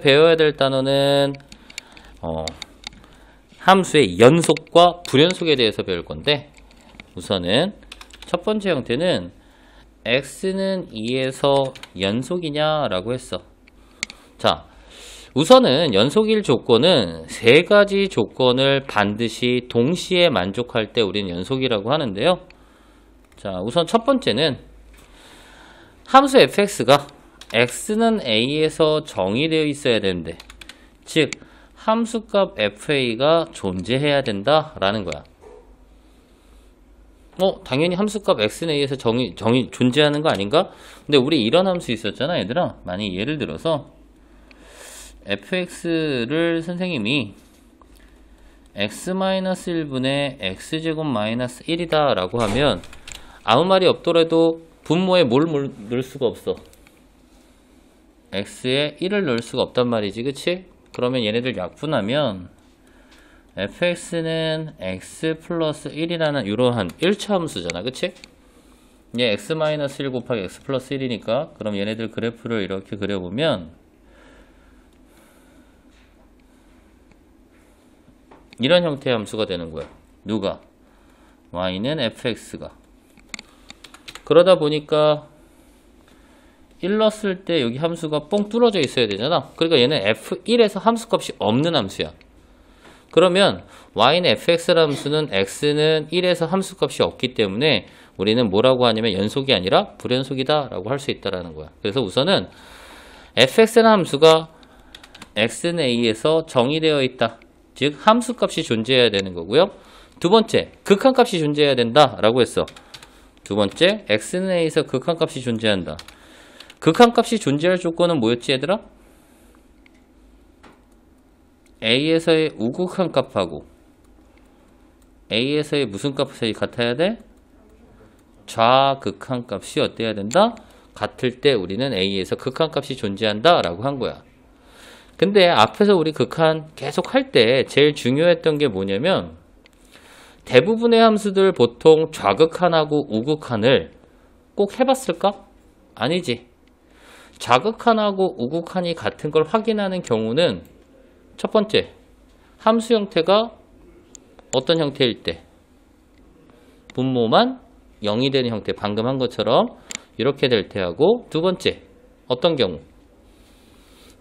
배워야 될 단어는 함수의 연속과 불연속에 대해서 배울 건데, 우선은 첫 번째 형태는 x는 2에서 연속이냐 라고 했어. 자, 우선은 연속일 조건은 세 가지 조건을 반드시 동시에 만족할 때 우리는 연속이라고 하는데요. 자, 우선 첫 번째는 함수 fx가 x는 a에서 정의되어 있어야 되는데, 즉 함수값 fa가 존재해야 된다 라는 거야. 당연히 함수값 x는 a에서 존재하는 거 아닌가? 근데 우리 이런 함수 있었잖아 얘들아. 만약 예를 들어서 fx를 선생님이 x-1분의 x제곱 마이너스 1이다 라고 하면 아무 말이 없더라도 분모에 뭘 넣을 수가 없어. x에 1을 넣을 수가 없단 말이지, 그치? 그러면 얘네들 약분하면 fx는 x 플러스 1이라는 이러한 1차 함수잖아, 그치? 얘 x-1 곱하기 x 플러스 1이니까 그럼 얘네들 그래프를 이렇게 그려보면 이런 형태의 함수가 되는 거야. 누가? y는 fx가. 그러다 보니까 1 넣었을 때 여기 함수가 뻥 뚫어져 있어야 되잖아. 그러니까 얘는 f1에서 함수값이 없는 함수야. 그러면 y는 fx라는 함수는 x는 1에서 함수값이 없기 때문에 우리는 뭐라고 하냐면 연속이 아니라 불연속이다 라고 할 수 있다라는 거야. 그래서 우선은 fx라는 함수가 x는 a에서 정의되어 있다. 즉 함수값이 존재해야 되는 거고요. 두 번째, 극한값이 존재해야 된다 라고 했어. 두 번째, x는 a에서 극한값이 존재한다. 극한값이 존재할 조건은 뭐였지 얘들아? a에서의 우극한값하고 a에서의 무슨 값이 같아야 돼? 좌극한값이 어때야 된다? 같을 때 우리는 a에서 극한값이 존재한다 라고 한 거야. 근데 앞에서 우리 극한 계속 할 때 제일 중요했던 게 뭐냐면 대부분의 함수들 보통 좌극한하고 우극한을 꼭 해봤을까? 아니지. 좌극한하고 우극한이 같은 걸 확인하는 경우는 첫 번째, 함수 형태가 어떤 형태일 때? 분모만 0이 되는 형태, 방금 한 것처럼 이렇게 될 때하고, 두 번째, 어떤 경우?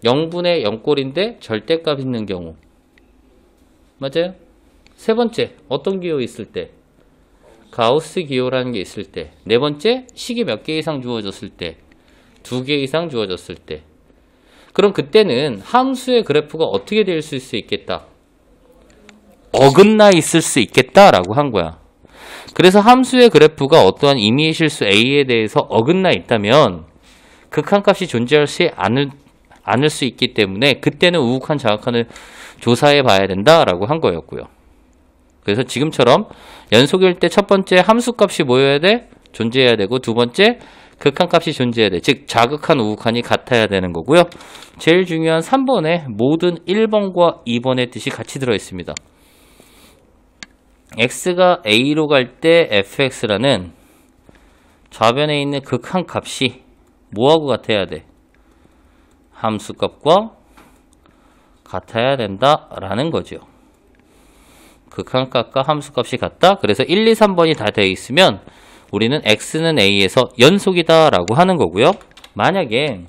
0분의 0꼴인데 절대값 있는 경우. 맞아요? 세 번째, 어떤 기호 있을 때? 가우스 기호라는 게 있을 때. 네 번째, 식이 몇 개 이상 주어졌을 때. 2개 이상 주어졌을 때. 그럼 그때는 함수의 그래프가 어떻게 될 수 있겠다? 어긋나 있을 수 있겠다라고 한 거야. 그래서 함수의 그래프가 어떠한 임의의 실수 a에 대해서 어긋나 있다면 극한값이 존재하지 않을 수 있기 때문에 그때는 우극한 좌극한을 조사해 봐야 된다라고 한 거였고요. 그래서 지금처럼 연속일 때 첫 번째 함수값이 뭐여야 돼? 존재해야 되고, 두 번째 극한값이 존재해야 돼. 즉 좌극한 우극한이 같아야 되는 거고요. 제일 중요한 3번에 모든 1번과 2번의 뜻이 같이 들어있습니다. x가 a로 갈 때 fx라는 좌변에 있는 극한값이 뭐하고 같아야 돼? 함수값과 같아야 된다라는 거죠. 극한값과 함수값이 같다. 그래서 1, 2, 3번이 다 되어 있으면 우리는 x는 a에서 연속이다 라고 하는 거고요. 만약에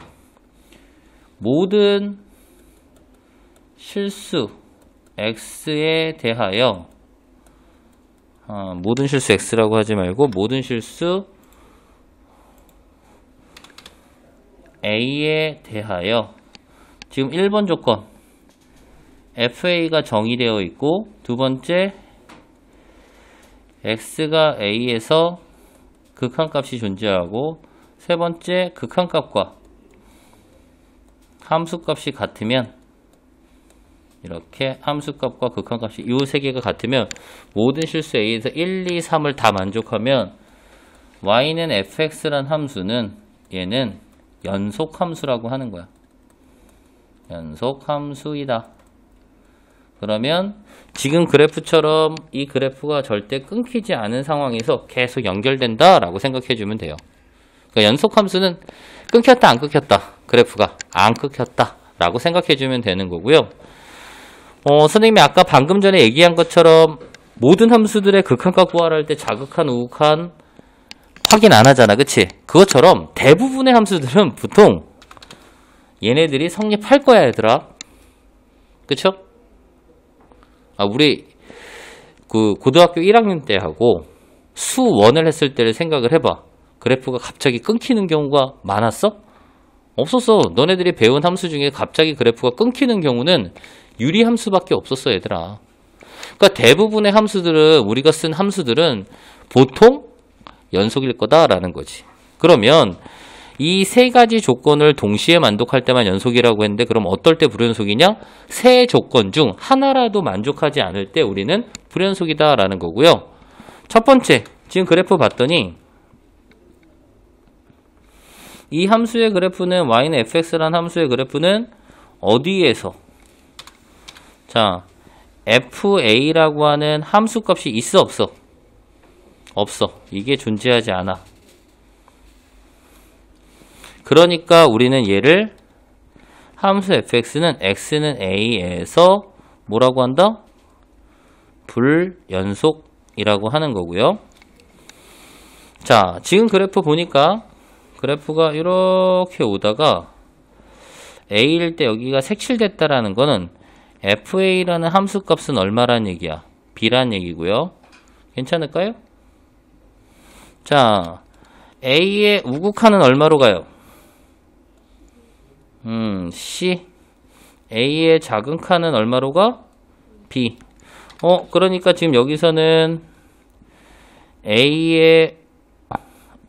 모든 실수 x에 대하여 모든 실수 x라고 하지 말고 모든 실수 a에 대하여 지금 1번 조건 fa가 정의되어 있고, 두 번째 x가 a에서 극한값이 존재하고, 세 번째 극한값과 함수값이 같으면, 이렇게 함수값과 극한값이 이 세 개가 같으면 모든 실수 a에서 1, 2, 3을 다 만족하면 y는 fx란 함수는 얘는 연속함수라고 하는 거야. 연속함수이다. 그러면 지금 그래프처럼 이 그래프가 절대 끊기지 않은 상황에서 계속 연결된다 라고 생각해 주면 돼요. 그러니까 연속함수는 끊겼다 안 끊겼다? 그래프가 안 끊겼다 라고 생각해주면 되는 거고요. 선생님이 아까 방금 전에 얘기한 것처럼 모든 함수들의 극한값 구하라 할 때 자극한, 우극한 확인 안 하잖아. 그치? 그것처럼 대부분의 함수들은 보통 얘네들이 성립할 거야, 얘들아. 그쵸? 우리 그 고등학교 1학년 때 하고 수1을 했을 때를 생각을 해봐. 그래프가 갑자기 끊기는 경우가 많았어? 없었어. 너네들이 배운 함수 중에 갑자기 그래프가 끊기는 경우는 유리함수밖에 없었어, 얘들아. 그러니까 대부분의 함수들은, 우리가 쓴 함수들은 보통 연속일 거다라는 거지. 그러면 이 세 가지 조건을 동시에 만족할 때만 연속이라고 했는데, 그럼 어떨 때 불연속이냐? 세 조건 중 하나라도 만족하지 않을 때 우리는 불연속이다라는 거고요. 첫 번째, 지금 그래프 봤더니 이 함수의 그래프는 y는 fx라는 함수의 그래프는 어디에서, 자, fa라고 하는 함수값이 있어, 없어? 없어. 이게 존재하지 않아. 그러니까 우리는 얘를 함수 fx는 x는 a에서 뭐라고 한다? 불연속이라고 하는 거고요. 자, 지금 그래프 보니까 그래프가 이렇게 오다가 a일 때 여기가 색칠됐다라는 거는 fa라는 함수값은 얼마란 얘기야? b란 얘기고요. 괜찮을까요? 자, a의 우극한은 얼마로 가요? c. a의 작은 칸은 얼마로 가? b. 그러니까 지금 여기서는 a의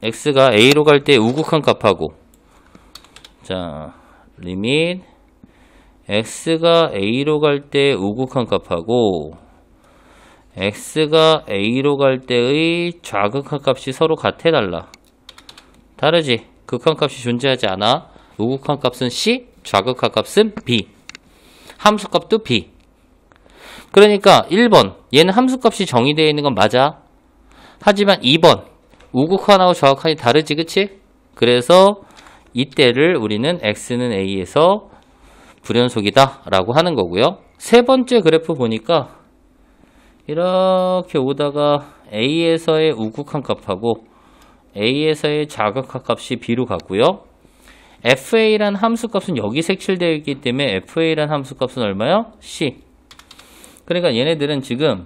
x가 a로 갈 때 우극한 값하고, 자, 리밋 x가 a로 갈 때 우극한 값하고 x가 a로 갈 때의 좌극한 값이 서로 같아, 달라? 다르지? 극한값이 존재하지 않아. 우극한 값은 c, 좌극한 값은 b. 함수값도 b. 그러니까 1번, 얘는 함수값이 정의되어 있는 건 맞아. 하지만 2번, 우극한하고 좌극한이 다르지, 그치? 그래서 이때를 우리는 x는 a에서 불연속이다 라고 하는 거고요. 세 번째 그래프 보니까 이렇게 오다가 a에서의 우극한 값하고 a에서의 좌극한 값이 b로 가고요. fa라는 함수값은 여기 색칠되어 있기 때문에 fa라는 함수값은 얼마요? c. 그러니까 얘네들은 지금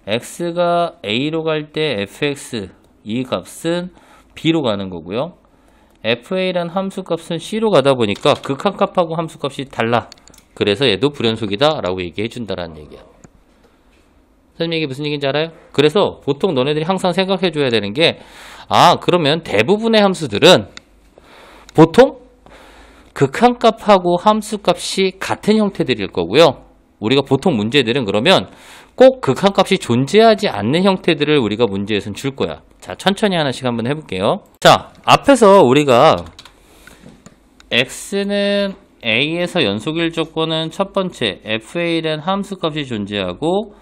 x가 a로 갈 때 fx 이 값은 b로 가는 거고요. fa라는 함수값은 c로 가다 보니까 극한값하고 함수값이 달라. 그래서 얘도 불연속이다 라고 얘기해 준다라는 얘기야. 선생님 이게 무슨 얘기인지 알아요? 그래서 보통 너네들이 항상 생각해 줘야 되는 게, 그러면 대부분의 함수들은 보통 극한값하고 함수값이 같은 형태들일 거고요. 우리가 보통 문제들은 그러면 꼭 극한값이 존재하지 않는 형태들을 우리가 문제에서는 줄 거야. 자, 천천히 하나씩 한번 해볼게요. 자, 앞에서 우리가 x는 a에서 연속일 조건은 첫 번째 fa라는 함수값이 존재하고,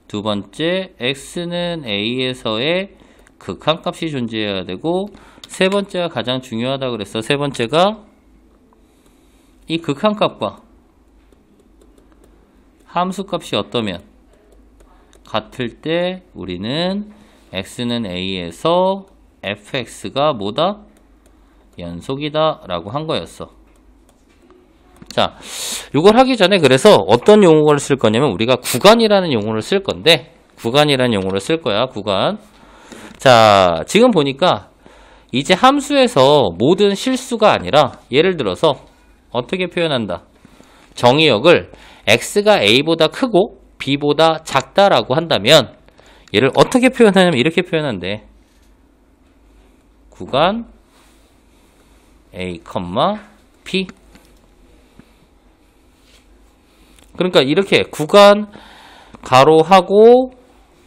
두 번째 x는 a에서의 극한값이 존재해야 되고, 세 번째가 가장 중요하다고 그랬어. 세 번째가 이 극한값과 함수값이 어떠면 같을 때 우리는 x는 a에서 fx가 뭐다? 연속이다 라고 한 거였어. 자, 이걸 하기 전에 그래서 어떤 용어를 쓸 거냐면 우리가 구간이라는 용어를 쓸 건데, 구간이라는 용어를 쓸 거야. 구간. 자, 지금 보니까 이제 함수에서 모든 실수가 아니라 예를 들어서 어떻게 표현한다? 정의역을 x가 a보다 크고 b보다 작다라고 한다면 얘를 어떻게 표현하냐면 이렇게 표현한대. 구간 a, b. 그러니까 이렇게 구간 가로하고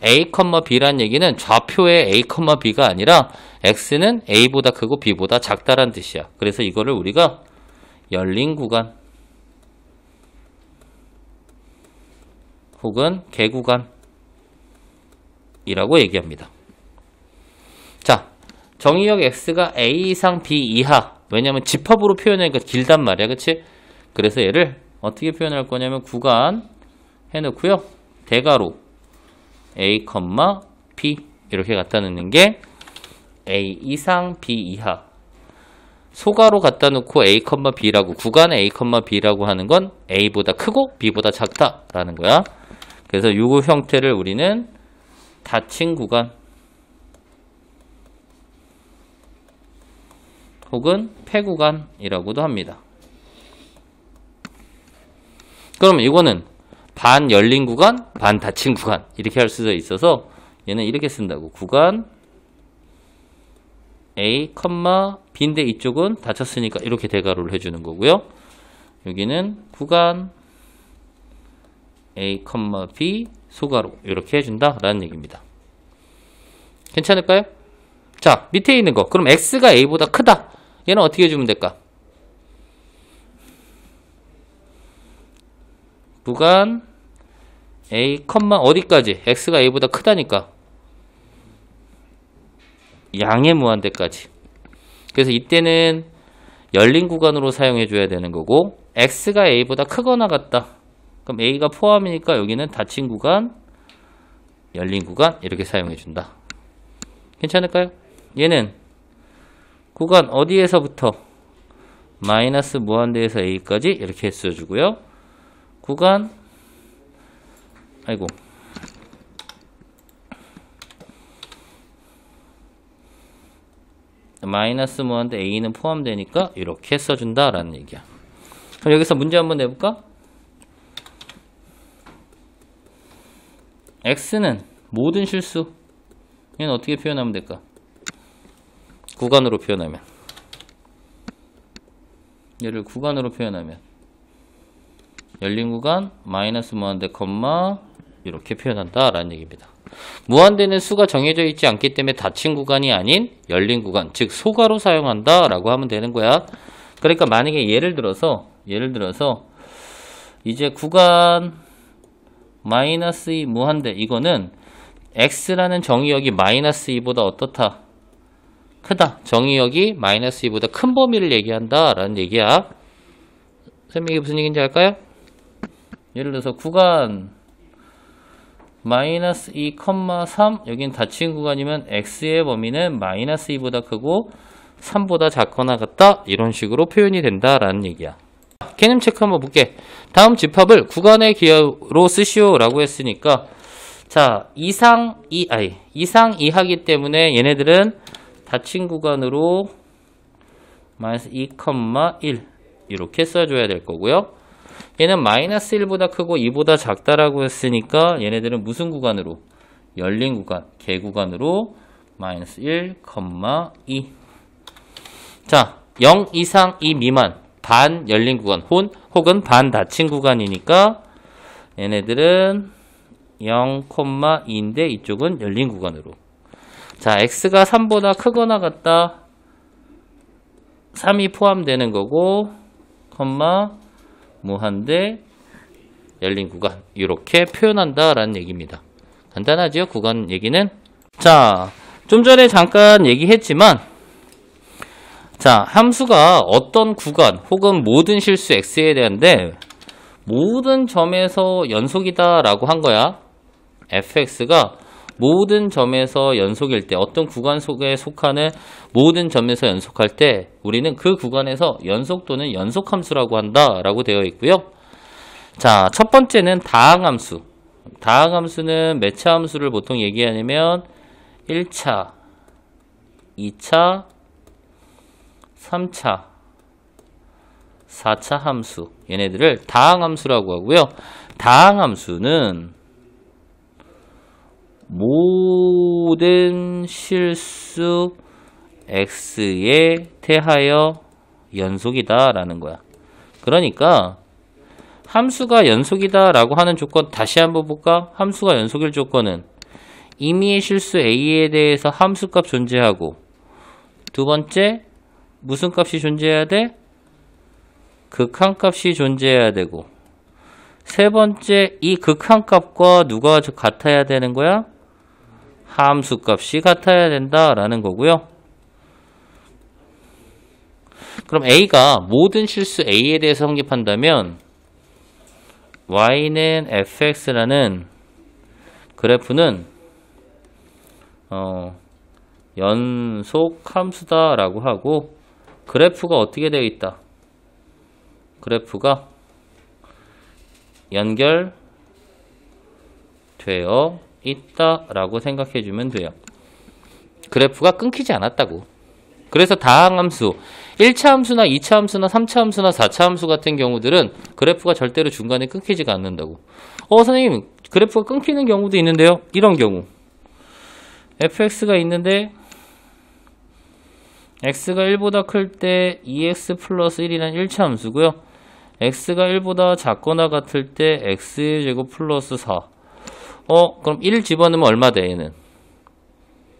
a, b란 얘기는 좌표의 a, b가 아니라 x는 a보다 크고 b보다 작다란 뜻이야. 그래서 이거를 우리가 열린 구간 혹은 개구간이라고 얘기합니다. 자, 정의역 x가 a 이상 b 이하. 왜냐면 집합으로 표현하니까 길단 말이야. 그치? 그래서 얘를 어떻게 표현할 거냐면 구간 해놓고요. 대괄호 a, b 이렇게 갖다 놓는 게 a 이상 b 이하. 소괄호 갖다 놓고 a, b라고 구간에 a, b라고 하는 건 a보다 크고 b보다 작다라는 거야. 그래서 이 형태를 우리는 닫힌 구간 혹은 폐구간이라고도 합니다. 그러면 이거는 반 열린 구간, 반 닫힌 구간 이렇게 할 수도 있어서 얘는 이렇게 쓴다고. 구간 A, B인데 이쪽은 닫혔으니까 이렇게 대괄호를 해주는 거고요. 여기는 구간 A, B 소괄호 이렇게 해준다라는 얘기입니다. 괜찮을까요? 자, 밑에 있는 거. 그럼 X가 A보다 크다. 얘는 어떻게 해주면 될까? 구간 A, 어디까지? X가 A보다 크다니까. 양의 무한대까지. 그래서 이때는 열린 구간으로 사용해 줘야 되는 거고, X가 A보다 크거나 같다. 그럼 A가 포함이니까 여기는 닫힌 구간, 열린 구간 이렇게 사용해 준다. 괜찮을까요? 얘는 구간 어디에서부터? 마이너스 무한대에서 A까지 이렇게 써주고요. 구간 마이너스 무한대 A는 포함되니까 이렇게 써준다라는 얘기야. 그럼 여기서 문제 한번 내볼까? X는 모든 실수. 얘는 어떻게 표현하면 될까? 구간으로 표현하면. 얘를 구간으로 표현하면 열린 구간 마이너스 무한대 이렇게 표현한다 라는 얘기입니다. 무한대는 수가 정해져 있지 않기 때문에 닫힌 구간이 아닌 열린 구간, 즉 소괄호 사용한다 라고 하면 되는 거야. 그러니까 만약에 예를 들어서 이제 구간 마이너스 2 무한대, 이거는 x라는 정의역이 마이너스 2보다 어떻다? 크다. 정의역이 마이너스 2보다 큰 범위를 얘기한다 라는 얘기야. 선생님 이게 무슨 얘기인지 알까요? 예를 들어서 구간 마이너스 2, 3 여긴 닫힌 구간이면 x의 범위는 마이너스 2보다 크고 3보다 작거나 같다, 이런 식으로 표현이 된다라는 얘기야. 개념 체크 한번 볼게. 다음 집합을 구간의 기호로 쓰시오 라고 했으니까, 자, 이상 이하기 때문에 얘네들은 닫힌 구간으로 마이너스 2, 1 이렇게 써줘야 될 거고요. 얘는 마이너스 1보다 크고 2보다 작다라고 했으니까 얘네들은 무슨 구간으로? 열린 구간, 개구간으로 마이너스 1, 2. 자, 0 이상 2 미만 반 열린 구간 혹은 반 닫힌 구간이니까 얘네들은 0, 2인데 이쪽은 열린 구간으로. 자, x가 3보다 크거나 같다. 3이 포함되는 거고, 무한대 열린 구간 이렇게 표현한다라는 얘기입니다. 간단하죠? 구간 얘기는. 자, 좀 전에 잠깐 얘기했지만, 자, 함수가 어떤 구간 혹은 모든 실수 x에 대한데 모든 점에서 연속이다 라고 한 거야. fx가 모든 점에서 연속일 때, 어떤 구간 속에 속하는 모든 점에서 연속할 때 우리는 그 구간에서 연속 또는 연속함수라고 한다라고 되어 있고요. 자, 첫 번째는 다항함수. 다항함수는 몇 차 함수를 보통 얘기하냐면 1차, 2차, 3차, 4차 함수, 얘네들을 다항함수라고 하고요. 다항함수는 모든 실수 x에 대하여 연속이다 라는 거야. 그러니까 함수가 연속이다 라고 하는 조건 다시 한번 볼까? 함수가 연속일 조건은 임의의 실수 a에 대해서 함수값 존재하고, 두 번째 무슨 값이 존재해야 돼? 극한값이 존재해야 되고, 세 번째 이 극한값과 누가 같아야 되는 거야? 함수값이 같아야 된다라는 거고요. 그럼 A가 모든 실수 A에 대해서 성립한다면 y는 fx라는 그래프는 연속 함수다라고 하고 그래프가 어떻게 되어 있다? 그래프가 연결되어 있다라고 생각해 주면 돼요. 그래프가 끊기지 않았다고. 그래서 다항함수 1차 함수나 2차 함수나 3차 함수나 4차 함수 같은 경우들은 그래프가 절대로 중간에 끊기지가 않는다고. 선생님 그래프가 끊기는 경우도 있는데요. 이런 경우 fx가 있는데 x가 1보다 클 때 2x 플러스 1이라는 1차 함수고요. x가 1보다 작거나 같을 때 x제곱 플러스 4. 그럼 1 집어넣으면 얼마 돼 얘는?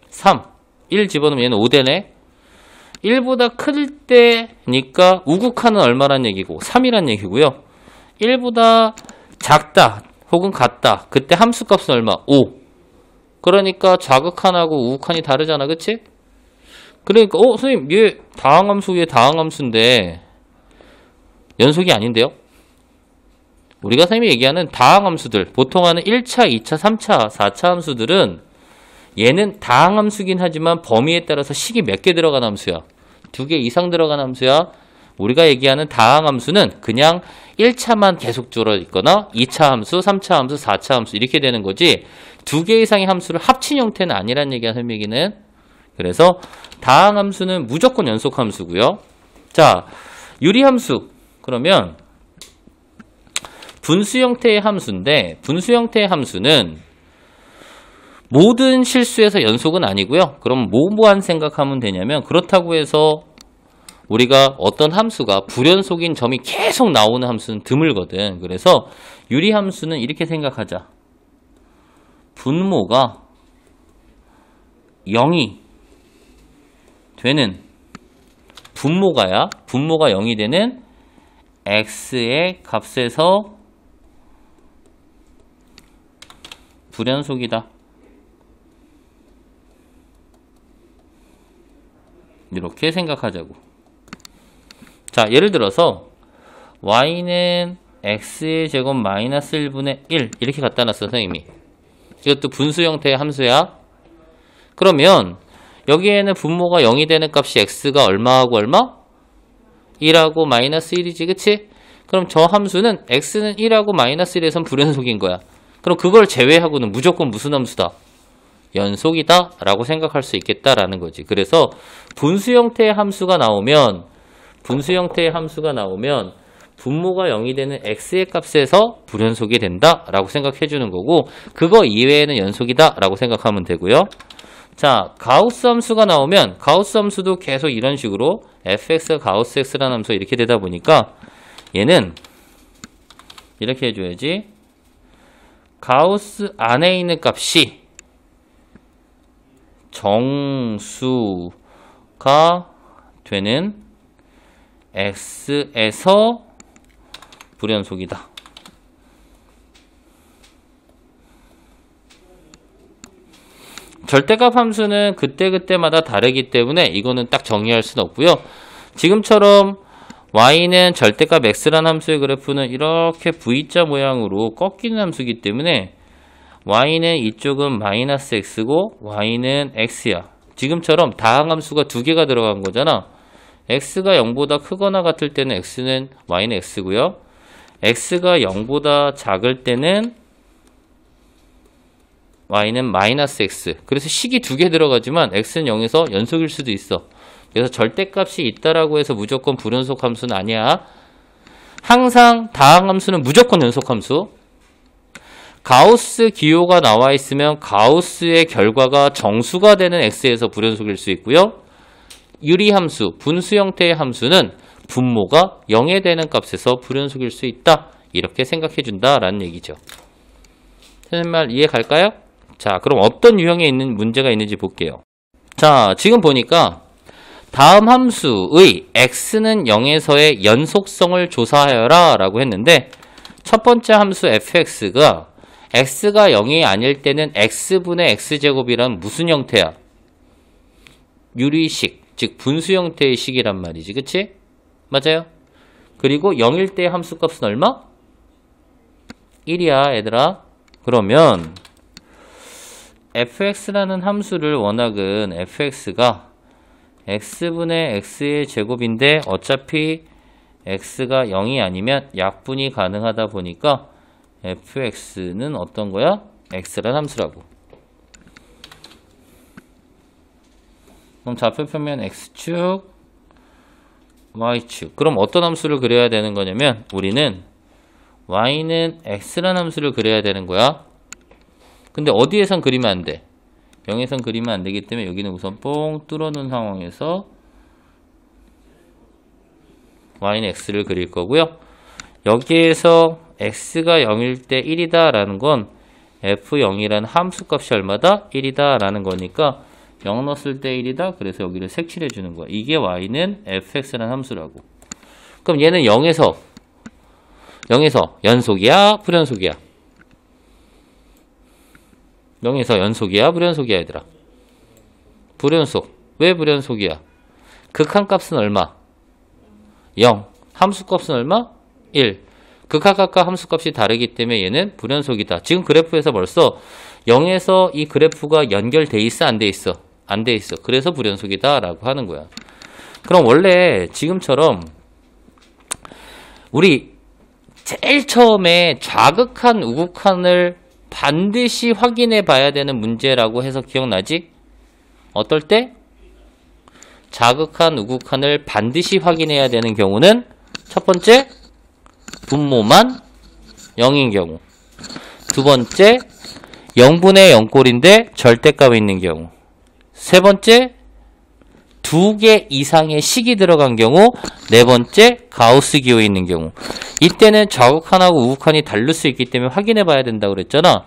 3. 1 집어넣으면 얘는 5되네. 1보다 클 때니까 우극하는 얼마란 얘기고 3이란 얘기고요. 1보다 작다 혹은 같다. 그때 함수값은 얼마? 5. 그러니까 좌극한하고 우극한이 다르잖아. 그치? 그러니까 선생님 얘 다항함수 위에 다항함수인데 연속이 아닌데요? 우리가 선생님이 얘기하는 다항함수들 보통 하는 1차, 2차, 3차, 4차 함수들은 얘는 다항함수긴 하지만 범위에 따라서 식이 몇 개 들어간 함수야. 2개 이상 들어간 함수야. 우리가 얘기하는 다항함수는 그냥 1차만 계속 줄어있거나 2차 함수, 3차 함수, 4차 함수 이렇게 되는 거지 2개 이상의 함수를 합친 형태는 아니란 얘기야. 선생님 얘기는. 그래서 다항함수는 무조건 연속함수고요. 자, 유리함수 그러면 분수 형태의 함수인데 분수 형태의 함수는 모든 실수에서 연속은 아니고요. 그럼 뭐한 생각하면 되냐면 그렇다고 해서 우리가 어떤 함수가 불연속인 점이 계속 나오는 함수는 드물거든. 그래서 유리함수는 이렇게 생각하자. 분모가 0이 되는 분모가 0이 되는 x의 값에서 불연속이다. 이렇게 생각하자고. 자, 예를 들어서 y는 x의 제곱 마이너스 1분의 1 이렇게 갖다 놨어 선생님이. 이것도 분수 형태의 함수야. 그러면 여기에는 분모가 0이 되는 값이 x가 얼마하고 얼마? 1하고 마이너스 1이지. 그치? 그럼 저 함수는 x는 1하고 마이너스 1에선 불연속인 거야. 그럼 그걸 제외하고는 무조건 무슨 함수다? 연속이다 라고 생각할 수 있겠다라는 거지. 그래서 분수 형태의 함수가 나오면 분모가 0이 되는 x의 값에서 불연속이 된다 라고 생각해 주는 거고 그거 이외에는 연속이다 라고 생각하면 되고요. 자, 가우스 함수가 나오면 가우스 함수도 계속 이런 식으로 fx가 가우스 x라는 함수가 이렇게 되다 보니까 얘는 이렇게 해줘야지. 가우스 안에 있는 값이 정수가 되는 x에서 불연속이다. 절대값 함수는 그때그때마다 다르기 때문에 이거는 딱 정의할 수는 없고요. 지금처럼 y는 절대값 x라는 함수의 그래프는 이렇게 V자 모양으로 꺾이는 함수이기 때문에 y는 이쪽은 마이너스 x고 y는 x야. 지금처럼 다항함수가 두 개가 들어간 거잖아. x가 0보다 크거나 같을 때는 y는 x고요. x가 0보다 작을 때는 y는 마이너스 x. 그래서 식이 두 개 들어가지만 x는 0에서 연속일 수도 있어. 그래서 절대값이 있다라고 해서 무조건 불연속 함수는 아니야. 항상 다항함수는 무조건 연속함수. 가우스 기호가 나와 있으면 가우스의 결과가 정수가 되는 x에서 불연속일 수 있고요. 유리함수, 분수 형태의 함수는 분모가 0에 되는 값에서 불연속일 수 있다. 이렇게 생각해 준다라는 얘기죠. 선생님 말 이해 갈까요? 자, 그럼 어떤 유형에 있는 문제가 있는지 볼게요. 자, 지금 보니까 다음 함수의 x는 0에서의 연속성을 조사하여라 라고 했는데 첫 번째 함수 fx가 x가 0이 아닐 때는 x분의 x제곱이란 무슨 형태야? 유리식, 즉 분수 형태의 식이란 말이지. 그치? 맞아요? 그리고 0일 때 함수값은 얼마? 1이야 얘들아. 그러면 fx라는 함수를 워낙은 fx가 x분의 x의 제곱인데 어차피 x가 0이 아니면 약분이 가능하다 보니까 fx는 어떤 거야? x라는 함수라고. 그럼 좌표표면 x축, y축. 그럼 어떤 함수를 그려야 되는 거냐면 우리는 y는 x라는 함수를 그려야 되는 거야. 근데 어디에선 그리면 안 돼? 0에선 그리면 안 되기 때문에 여기는 우선 뽕 뚫어놓은 상황에서 y는 x를 그릴 거고요. 여기에서 x가 0일 때 1이다 라는 건 f0이라는 함수값이 얼마다? 1이다 라는 거니까 0 넣었을 때 1이다. 그래서 여기를 색칠해 주는 거야. 이게 y는 fx라는 함수라고. 그럼 얘는 0에서 연속이야? 불연속이야? 0에서 연속이야? 불연속이야 얘들아? 불연속. 왜 불연속이야? 극한값은 얼마? 0. 함수값은 얼마? 1. 극한값과 함수값이 다르기 때문에 얘는 불연속이다. 지금 그래프에서 벌써 0에서 이 그래프가 연결돼 있어? 안 돼 있어? 안 돼 있어. 그래서 불연속이다 라고 하는 거야. 그럼 원래 지금처럼 우리 제일 처음에 좌극한 우극한을 반드시 확인해 봐야 되는 문제라고 해서 기억나지? 어떨 때? 좌극한 우극한을 반드시 확인해야 되는 경우는 첫 번째, 분모만 0인 경우. 두 번째, 0분의 0꼴인데 절대값이 있는 경우. 세 번째, 2개 이상의 식이 들어간 경우. 네 번째, 가우스 기호에 있는 경우. 이때는 좌극한하고 우극한이 다를 수 있기 때문에 확인해 봐야 된다고 그랬잖아.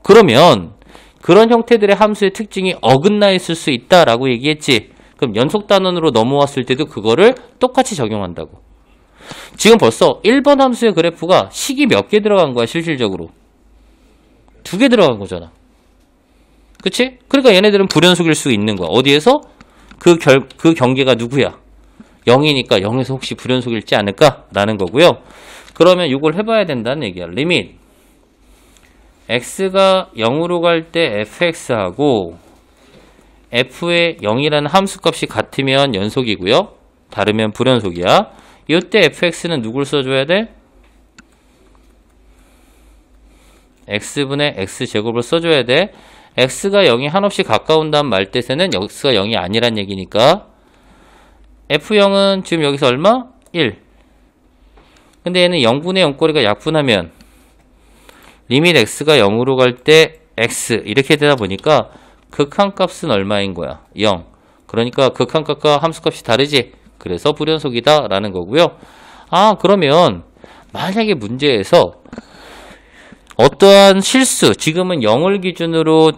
그러면 그런 형태들의 함수의 특징이 어긋나 있을 수 있다라고 얘기했지. 그럼 연속 단원으로 넘어왔을 때도 그거를 똑같이 적용한다고. 지금 벌써 1번 함수의 그래프가 식이 몇 개 들어간 거야 실질적으로? 2개 들어간 거잖아. 그치? 그러니까 얘네들은 불연속일 수 있는 거야. 어디에서? 그 경계가 누구야? 0이니까 0에서 혹시 불연속일지 않을까? 라는 거고요. 그러면 이걸 해봐야 된다는 얘기야. 리밋 x가 0으로 갈 때 fx하고 f의 0이라는 함수값이 같으면 연속이고요. 다르면 불연속이야. 이때 fx는 누굴 써줘야 돼? x분의 x제곱을 써줘야 돼. x가 0이 한없이 가까운 다음 말뜻에는 x가 0이 아니란 얘기니까 f0은 지금 여기서 얼마? 1. 근데 얘는 0분의 0꼴이가 약분하면 리밋 x가 0으로 갈 때 x 이렇게 되다 보니까 극한값은 얼마인 거야? 0. 그러니까 극한값과 함수값이 다르지? 그래서 불연속이다 라는 거고요. 그러면 만약에 문제에서 어떠한 실수, 지금은 0을 기준으로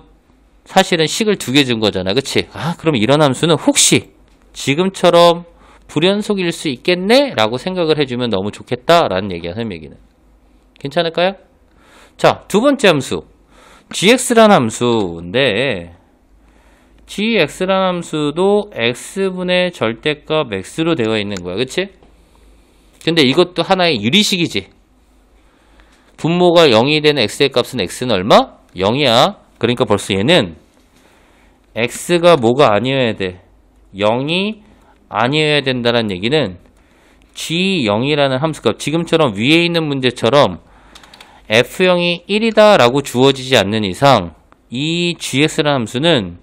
사실은 식을 2개 준 거잖아. 그치? 그럼 이런 함수는 혹시 지금처럼 불연속일 수 있겠네? 라고 생각을 해주면 너무 좋겠다 라는 얘기야, 선생님 얘기는. 괜찮을까요? 자, 두 번째 함수. gx라는 함수인데 gx라는 함수도 x분의 절대값 x로 되어 있는 거야. 그치? 근데 이것도 하나의 유리식이지. 분모가 0이 되는 x의 값은 x는 얼마? 0이야. 그러니까 벌써 얘는 x가 뭐가 아니어야 돼? 0이 아니어야 된다는 얘기는 g0이라는 함수값, 지금처럼 위에 있는 문제처럼 f0이 1이다 라고 주어지지 않는 이상 이 gx라는 함수는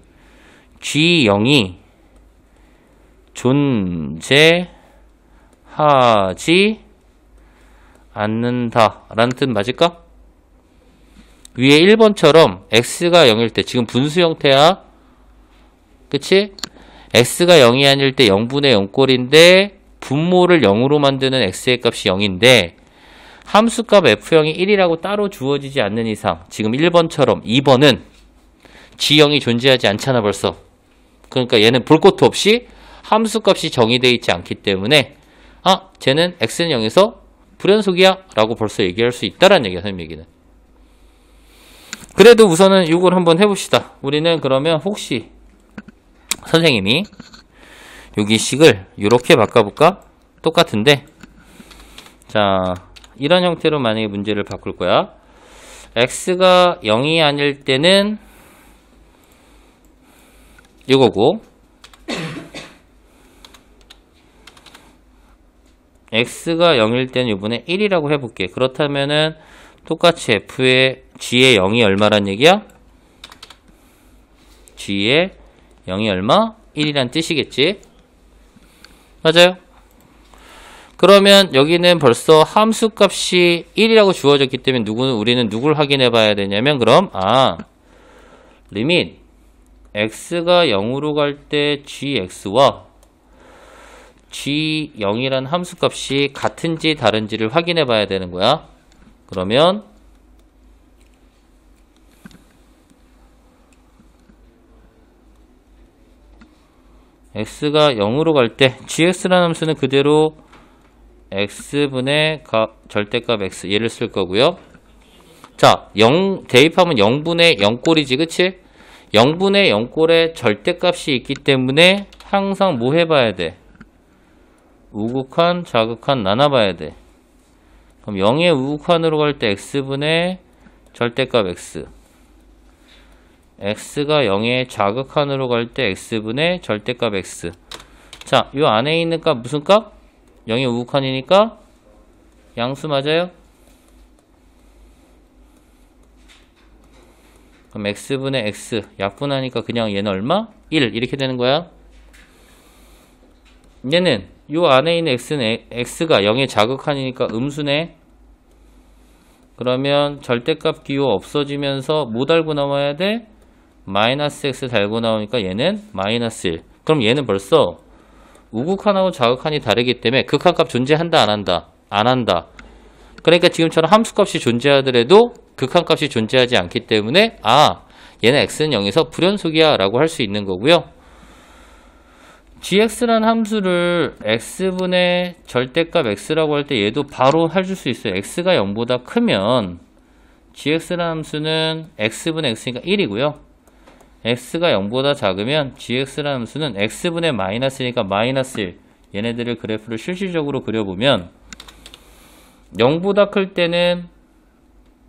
g0이 존재하지 않는다 라는 뜻 맞을까? 위에 1번처럼 x가 0일 때, 지금 분수 형태야. 그치? x가 0이 아닐 때 0분의 0꼴인데 분모를 0으로 만드는 x의 값이 0인데 함수값 f0이 1이라고 따로 주어지지 않는 이상, 지금 1번처럼 2번은 g0이 존재하지 않잖아 벌써. 그러니까 얘는 볼 것도 없이 함수값이 정의되어 있지 않기 때문에 쟤는 x는 0에서 불연속이야 라고 벌써 얘기할 수 있다라는 얘기야, 선생님 얘기는. 그래도 우선은 이걸 한번 해봅시다. 우리는 그러면 혹시 선생님이 여기 식을 이렇게 바꿔볼까? 똑같은데, 자, 이런 형태로 만약에 문제를 바꿀 거야. x가 0이 아닐 때는 이거고, x가 0일 때는 이번에 1이라고 해볼게. 그렇다면은 똑같이 f의 g의 0이 얼마란 얘기야? g의 0이 얼마? 1이란 뜻이겠지? 맞아요? 그러면 여기는 벌써 함수 값이 1이라고 주어졌기 때문에 우리는 누굴 확인해 봐야 되냐면, 그럼 리밋 x가 0으로 갈 때 gx와 g0이라는 함수 값이 같은지 다른지를 확인해 봐야 되는 거야. 그러면 x가 0으로 갈 때 gx라는 함수는 그대로 x분의 절대값 x 얘를 쓸 거고요. 자, 0 대입하면 0분의 0꼴이지, 그치? 0분의 0꼴에 절대값이 있기 때문에 항상 뭐 해봐야 돼? 우극한, 자극한 나눠봐야 돼. 그럼 0의 우극한으로 갈 때 x분의 절대값 x, x가 0의 자극한으로 갈 때 x분의 절대값 x. 자, 이 안에 있는 값 무슨 값? 0의 우극한이니까 양수 맞아요? 그럼 x분의 x 약분하니까 그냥 얘는 얼마? 1 이렇게 되는 거야. 얘는 요 안에 있는 x가 0의 자극한이니까 음수네. 그러면 절대값 기호 없어지면서 뭐 달고 나와야 돼? 마이너스 x 달고 나오니까 얘는 마이너스 1. 그럼 얘는 벌써 우극한하고 자극한이 다르기 때문에 극한값 존재한다 안 한다? 안 한다. 그러니까 지금처럼 함수값이 존재하더라도 극한값이 존재하지 않기 때문에 얘는 x는 0에서 불연속이야 라고 할 수 있는 거고요. gx라는 함수를 x분의 절대값 x라고 할 때 얘도 바로 해줄 수 있어요. x가 0보다 크면 gx라는 함수는 x분의 x니까 1이고요. x가 0보다 작으면 gx라는 함수는 x분의 마이너스니까 마이너스 1. 얘네들을 그래프를 실질적으로 그려보면 0보다 클 때는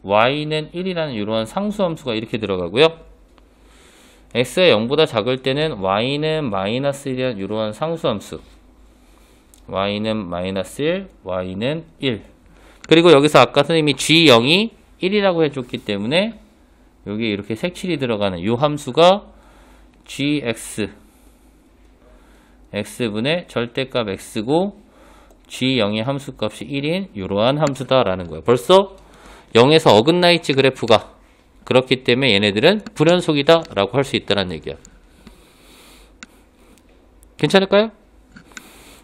y는 1이라는 이러한 상수함수가 이렇게 들어가고요. x가 0보다 작을 때는 y는 마이너스 1이라는 이러한 상수함수, y는 마이너스 1, y는 1. 그리고 여기서 아까 선생님이 g0이 1이라고 해줬기 때문에 여기 이렇게 색칠이 들어가는 이 함수가 gx, x분의 절대값 x고 g0의 함수값이 1인 이러한 함수다라는 거예요. 벌써 0에서 어긋나 있지 그래프가. 그렇기 때문에 얘네들은 불연속이다 라고 할 수 있다는 얘기야. 괜찮을까요?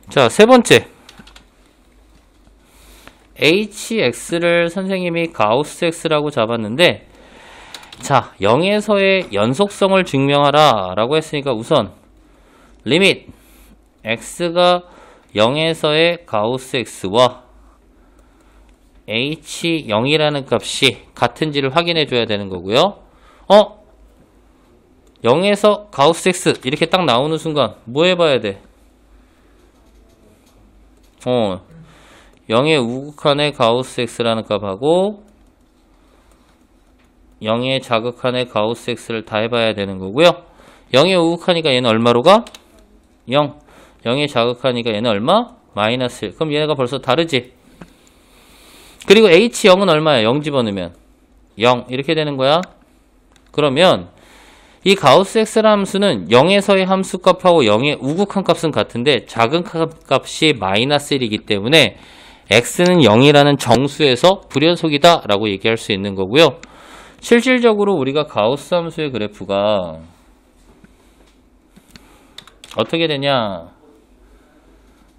자, 세 번째, hx를 선생님이 가우스 x라고 잡았는데, 자, 0에서의 연속성을 증명하라 라고 했으니까 우선 리밋 x가 0에서의 가우스 x와 h0이라는 값이 같은지를 확인해 줘야 되는 거고요. 0에서 가우스 x 이렇게 딱 나오는 순간 뭐 해봐야 돼? 0의 우극한의 가우스 x라는 값하고 0의 자극한의 가우스 x를 다 해봐야 되는 거고요. 0의 우극하니까 얘는 얼마로 가? 0. 0의 자극하니까 얘는 얼마? 마이너스 1. 그럼 얘네가 벌써 다르지? 그리고 h0은 얼마야? 0 집어넣으면 0 이렇게 되는 거야. 그러면 이 가우스 x라는 함수는 0에서의 함수값하고 0의 우극한 값은 같은데 작은 값이 마이너스 1이기 때문에 x는 0이라는 정수에서 불연속이다 라고 얘기할 수 있는 거고요. 실질적으로 우리가 가우스 함수의 그래프가 어떻게 되냐?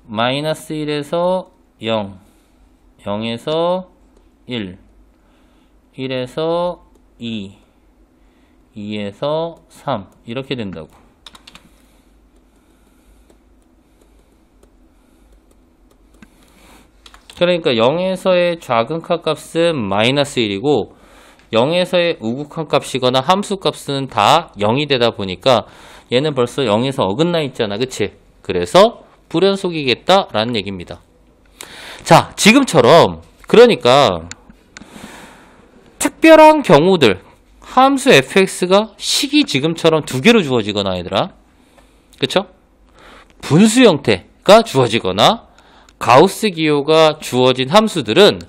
마이너스 1에서 0, 0에서 1, 1에서 2, 2에서 3 이렇게 된다고. 그러니까 0에서의 작은 값은 마이너스 1이고 0에서의 우극한 값이거나 함수 값은 다 0이 되다 보니까 얘는 벌써 0에서 어긋나 있잖아. 그치? 그래서 불연속이겠다 라는 얘기입니다. 자, 지금처럼 그러니까 특별한 경우들 함수 fx가 식이 지금처럼 두 개로 주어지거나 얘들아, 그쵸? 분수 형태가 주어지거나 가우스 기호가 주어진 함수들은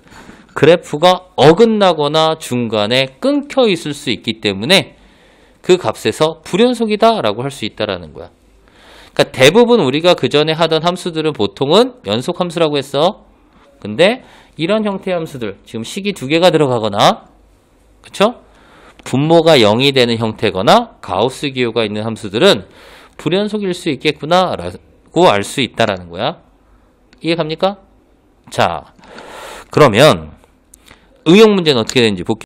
그래프가 어긋나거나 중간에 끊겨 있을 수 있기 때문에 그 값에서 불연속이다 라고 할 수 있다라는 거야. 그러니까 대부분 우리가 그 전에 하던 함수들은 보통은 연속 함수라고 했어. 근데 이런 형태의 함수들, 지금 식이 두 개가 들어가거나, 그쵸? 분모가 0이 되는 형태거나 가우스 기호가 있는 함수들은 불연속일 수 있겠구나 라고 알 수 있다라는 거야. 이해 갑니까? 자, 그러면 응용 문제는 어떻게 되는지 볼게요.